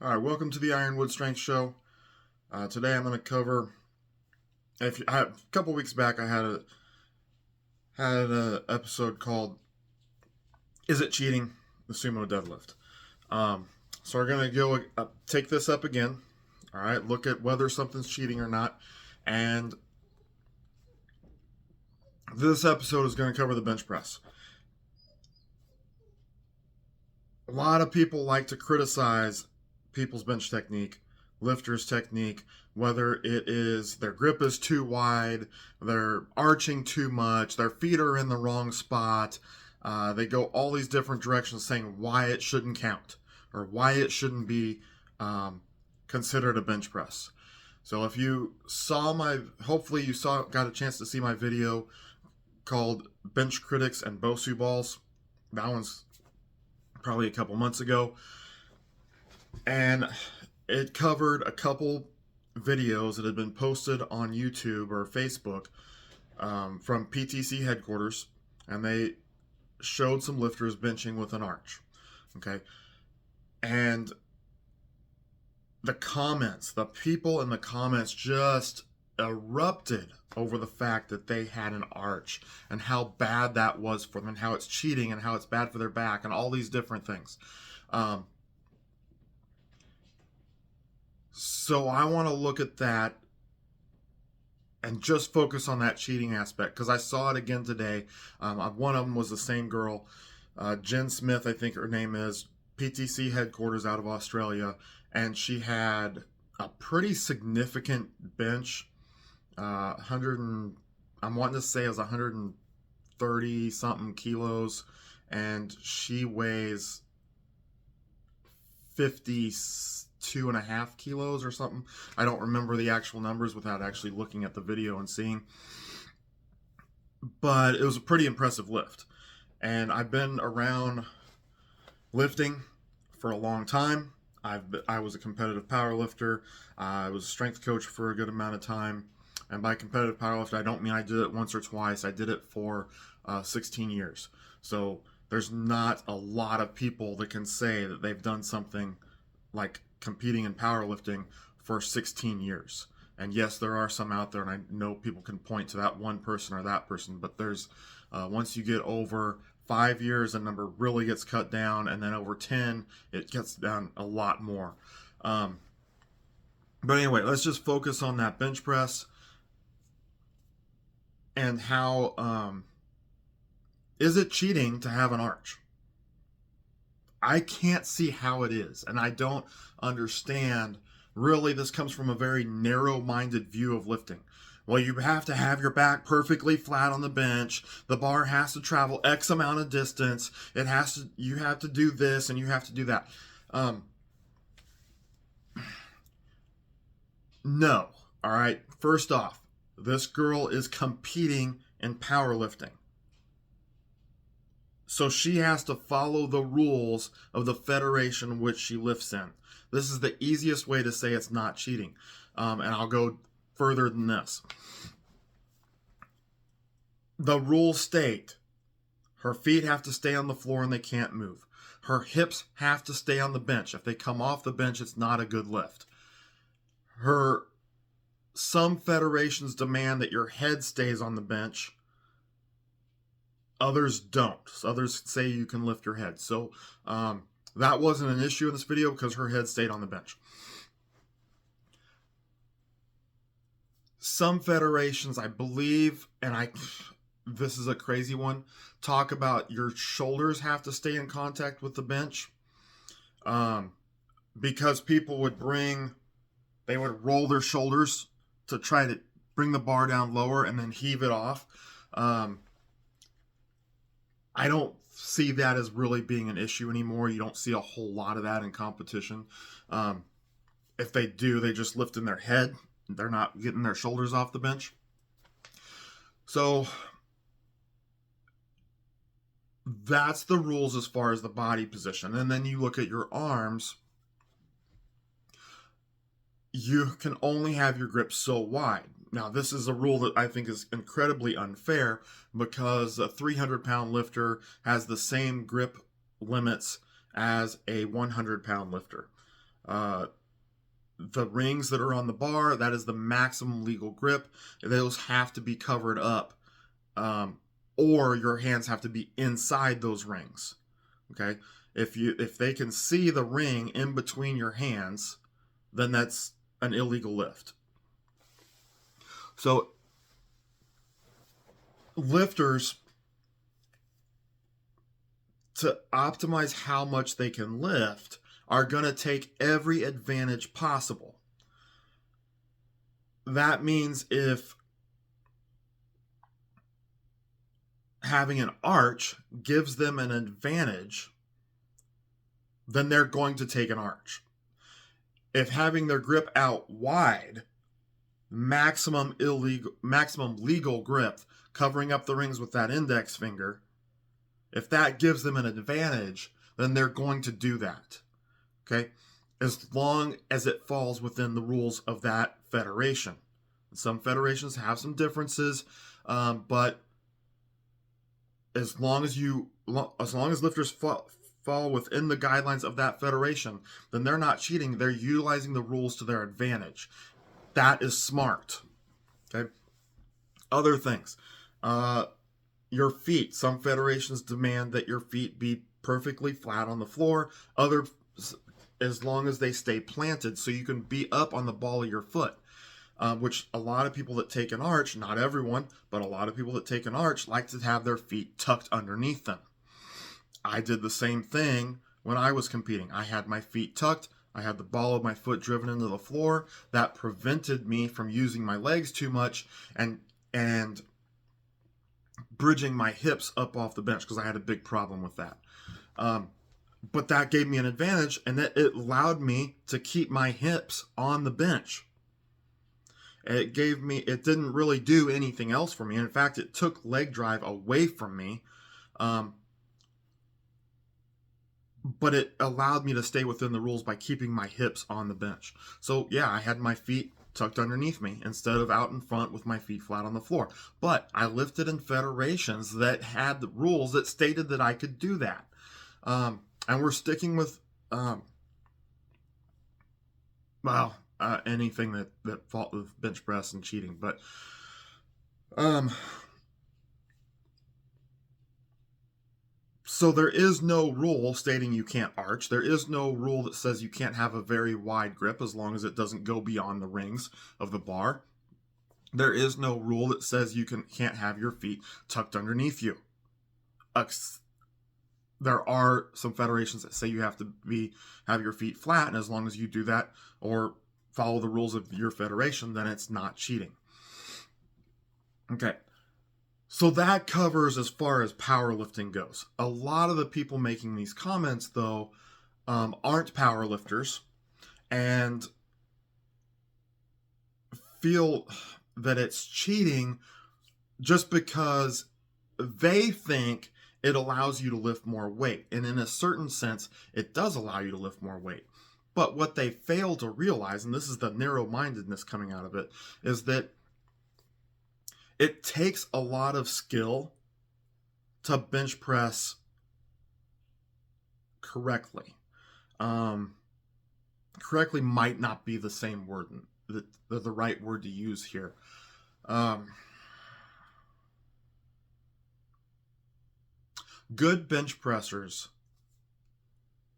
All right, welcome to the Ironwood Strength Show. Today I'm going to cover. A couple weeks back, I had a episode called "Is It Cheating?" The Sumo Deadlift. So we're going to go take this up again. All right, look at whether something's cheating or not, and this episode is going to cover the bench press. A lot of people like to criticize people's bench technique, lifters' technique, whether it is their grip is too wide, they're arching too much, their feet are in the wrong spot. They go all these different directions saying why it shouldn't count or why it shouldn't be considered a bench press. So if you saw hopefully you got a chance to see my video called Bench Critics and Bosu Balls. That one's probably a couple months ago. And it covered a couple videos that had been posted on YouTube or Facebook from PTC headquarters, and they showed some lifters benching with an arch. Okay. And the people in the comments just erupted over the fact that they had an arch and how bad that was for them and how it's cheating and how it's bad for their back and all these different things. So I want to look at that and just focus on that cheating aspect because I saw it again today. One of them was the same girl, Jen Smith, I think her name is, PTC headquarters out of Australia, and she had a pretty significant bench, I'm wanting to say it was 130 something kilos, and she weighs 52.5 kilos or something. I don't remember the actual numbers without actually looking at the video and seeing. But it was a pretty impressive lift. And I've been around lifting for a long time. I was a competitive power lifter. I was a strength coach for a good amount of time. And by competitive power lifter, I don't mean I did it once or twice. I did it for 16 years. So there's not a lot of people that can say that they've done something like competing in powerlifting for 16 years. And yes, there are some out there, and I know people can point to that one person or that person, but there's once you get over 5 years, the number really gets cut down, and then over 10, it gets down a lot more. But anyway, let's just focus on that bench press and how is it cheating to have an arch? I can't see how it is, and I don't understand. Really, this comes from a very narrow-minded view of lifting. Well, you have to have your back perfectly flat on the bench. The bar has to travel X amount of distance. You have to do this and you have to do that. No. All right. First off, this girl is competing in powerlifting. So she has to follow the rules of the federation which she lifts in. This is the easiest way to say it's not cheating. And I'll go further than this. The rules state her feet have to stay on the floor and they can't move. Her hips have to stay on the bench. If they come off the bench, it's not a good lift. Some federations demand that your head stays on the bench. Others don't. Others say you can lift your head. So that wasn't an issue in this video because her head stayed on the bench. Some federations, I believe, this is a crazy one, talk about your shoulders have to stay in contact with the bench. Because people would roll their shoulders to try to bring the bar down lower and then heave it off. I don't see that as really being an issue anymore. You don't see a whole lot of that in competition. If they do, they just lift in their head. They're not getting their shoulders off the bench. So that's the rules as far as the body position. And then you look at your arms. You can only have your grip so wide. Now, this is a rule that I think is incredibly unfair because a 300-pound lifter has the same grip limits as a 100-pound lifter. Uh, the rings that are on the bar, that is the maximum legal grip. Those have to be covered up, or your hands have to be inside those rings. Okay, if they can see the ring in between your hands, then that's an illegal lift. So lifters, to optimize how much they can lift, are going to take every advantage possible. That means if having an arch gives them an advantage, then they're going to take an arch. If having their grip out wide, maximum legal grip, covering up the rings with that index finger, if that gives them an advantage, then they're going to do that. Okay? As long as it falls within the rules of that federation. Some federations have some differences, but as long as lifters fall within the guidelines of that federation, then they're not cheating. They're utilizing the rules to their advantage. That is smart. Okay. Other things, your feet. Some federations demand that your feet be perfectly flat on the floor. Others, as long as they stay planted, so you can be up on the ball of your foot. Which a lot of people that take an arch, not everyone, but a lot of people that take an arch like to have their feet tucked underneath them. I did the same thing when I was competing. I had my feet tucked. I had the ball of my foot driven into the floor. That prevented me from using my legs too much and bridging my hips up off the bench, because I had a big problem with that. But that gave me an advantage, and it allowed me to keep my hips on the bench. It didn't really do anything else for me. In fact, it took leg drive away from me. But it allowed me to stay within the rules by keeping my hips on the bench. So yeah, I had my feet tucked underneath me instead of out in front with my feet flat on the floor. But I lifted in federations that had the rules that stated that I could do that. And we're sticking with, anything that fought with bench press and cheating. But so there is no rule stating you can't arch. There is no rule that says you can't have a very wide grip as long as it doesn't go beyond the rings of the bar. There is no rule that says you can't have your feet tucked underneath you. There are some federations that say you have to have your feet flat, and as long as you do that or follow the rules of your federation, then it's not cheating. Okay. So that covers as far as powerlifting goes. A lot of the people making these comments, though, aren't powerlifters and feel that it's cheating just because they think it allows you to lift more weight. And in a certain sense, it does allow you to lift more weight. But what they fail to realize, and this is the narrow-mindedness coming out of it, is that it takes a lot of skill to bench press correctly. Correctly might not be the same word, the right word to use here. Good bench pressers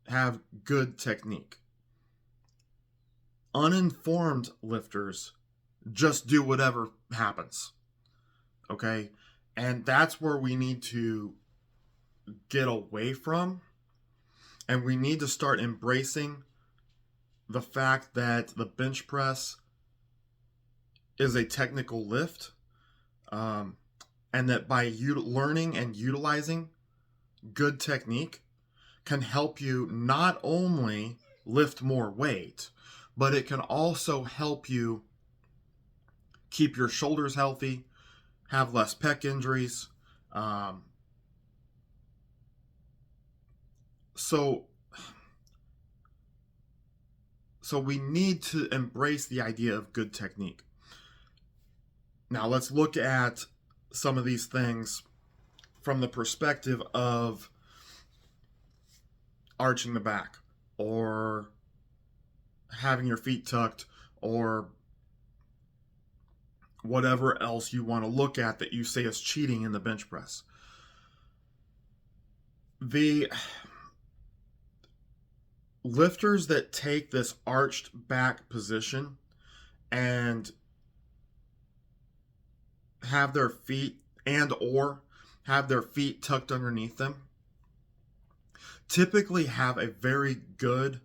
have good technique. Uninformed lifters just do whatever happens. Okay? And that's where we need to get away from. And we need to start embracing the fact that the bench press is a technical lift. And that by learning and utilizing good technique can help you not only lift more weight, but it can also help you keep your shoulders healthy, have less pec injuries. So we need to embrace the idea of good technique. Now let's look at some of these things from the perspective of arching the back or having your feet tucked, or whatever else you want to look at that you say is cheating in the bench press. The lifters that take this arched back position and have their feet have their feet tucked underneath them typically have a very good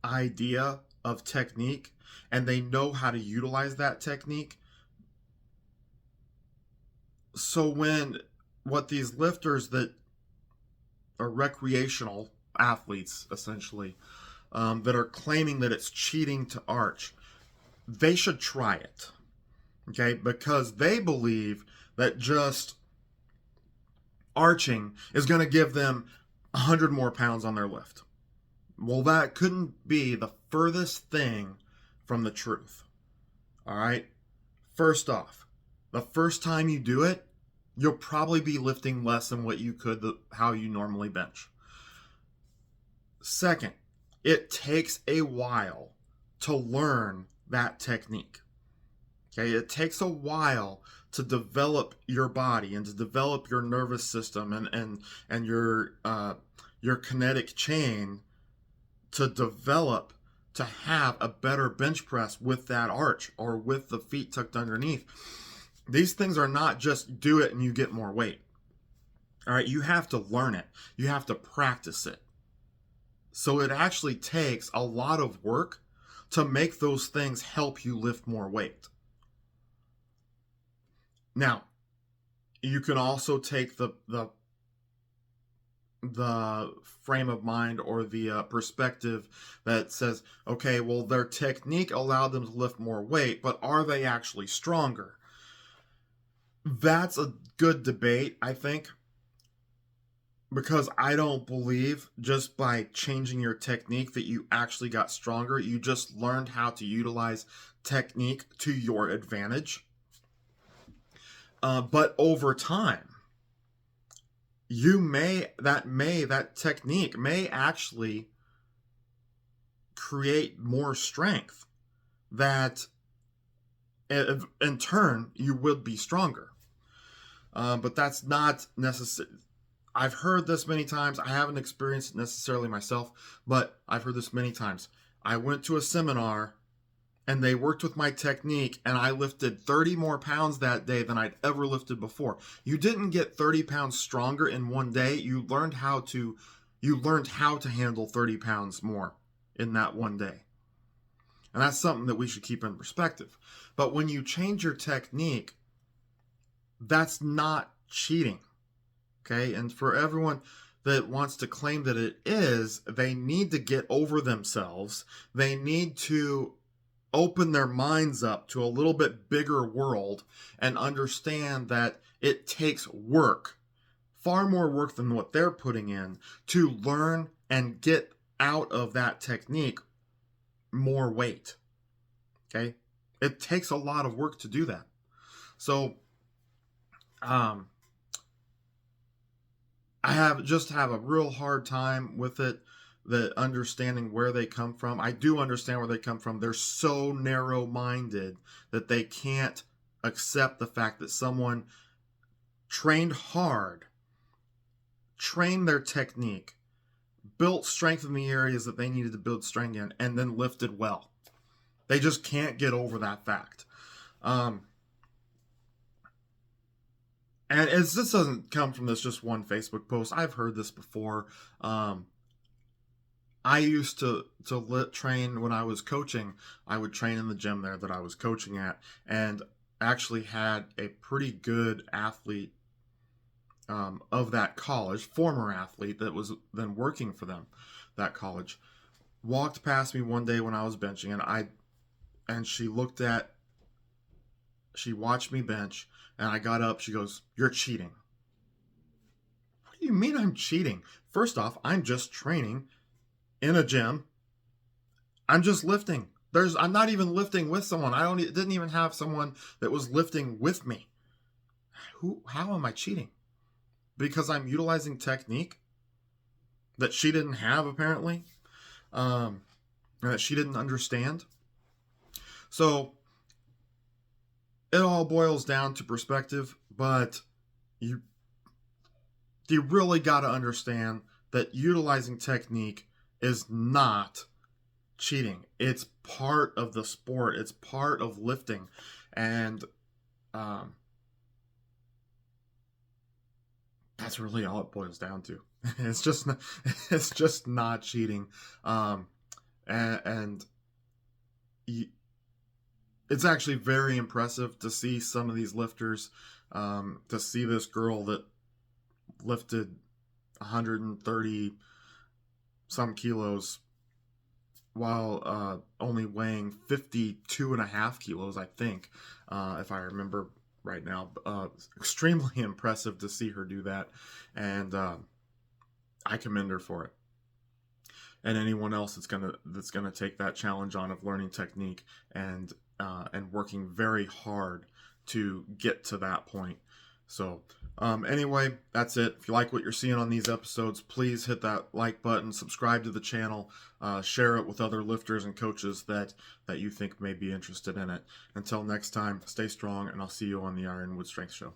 idea of technique, and they know how to utilize that technique. So what these lifters that are recreational athletes, essentially, that are claiming that it's cheating to arch, they should try it, okay? Because they believe that just arching is going to give them 100 more pounds on their lift. Well, that couldn't be the furthest thing from the truth. All right? First off, the first time you do it, you'll probably be lifting less than what you could how you normally bench. Second, it takes a while to learn that technique. Okay, it takes a while to develop your body and to develop your nervous system and your kinetic chain to develop to have a better bench press with that arch or with the feet tucked underneath. These things are not just do it and you get more weight. All right, you have to learn it. You have to practice it. So it actually takes a lot of work to make those things help you lift more weight. Now, you can also take the frame of mind or the perspective that says, okay, well, their technique allowed them to lift more weight, but are they actually stronger? That's a good debate, I think, because I don't believe just by changing your technique that you actually got stronger. You just learned how to utilize technique to your advantage. But over time, that technique may actually create more strength that in turn you would be stronger. But that's not necessary. I've heard this many times. I haven't experienced it necessarily myself, but I've heard this many times. I went to a seminar and they worked with my technique, and I lifted 30 more pounds that day than I'd ever lifted before. You didn't get 30 pounds stronger in one day. You learned how to handle 30 pounds more in that one day. And that's something that we should keep in perspective. But when you change your technique, that's not cheating. Okay? And for everyone that wants to claim that it is, they need to get over themselves. They need to open their minds up to a little bit bigger world and understand that it takes work, far more work than what they're putting in, to learn and get out of that technique more weight. Okay? It takes a lot of work to do that. So, I have a real hard time with it, the understanding where they come from. I do understand where they come from. They're so narrow-minded that they can't accept the fact that someone trained hard, trained their technique, built strength in the areas that they needed to build strength in, and then lifted well. They just can't get over that fact. And this doesn't come from just one Facebook post. I've heard this before. I used to train when I was coaching. I would train in the gym there that I was coaching at, and actually had a pretty good athlete of that college, former athlete that was then working for them, that college, walked past me one day when I was benching, and she watched me bench, and I got up. She goes, "You're cheating." What do you mean I'm cheating? First off, I'm just training in a gym. I'm just lifting. I'm not even lifting with someone. Didn't even have someone that was lifting with me. How am I cheating? Because I'm utilizing technique that she didn't have, apparently. and that she didn't understand. So it all boils down to perspective, but you really got to understand that utilizing technique is not cheating. It's part of the sport. It's part of lifting, and um, that's really all it boils down to. It's just not, it's just not cheating, um, and it's actually very impressive to see some of these lifters. To see this girl that lifted 130 some kilos while only weighing 52 and a half kilos, I think, if I remember right now. Extremely impressive to see her do that, and I commend her for it. And anyone else that's gonna take that challenge on of learning technique and working very hard to get to that point. So anyway, that's it. If you like what you're seeing on these episodes, please hit that like button, subscribe to the channel, share it with other lifters and coaches that you think may be interested in it. Until next time, stay strong, and I'll see you on the Ironwood Strength Show.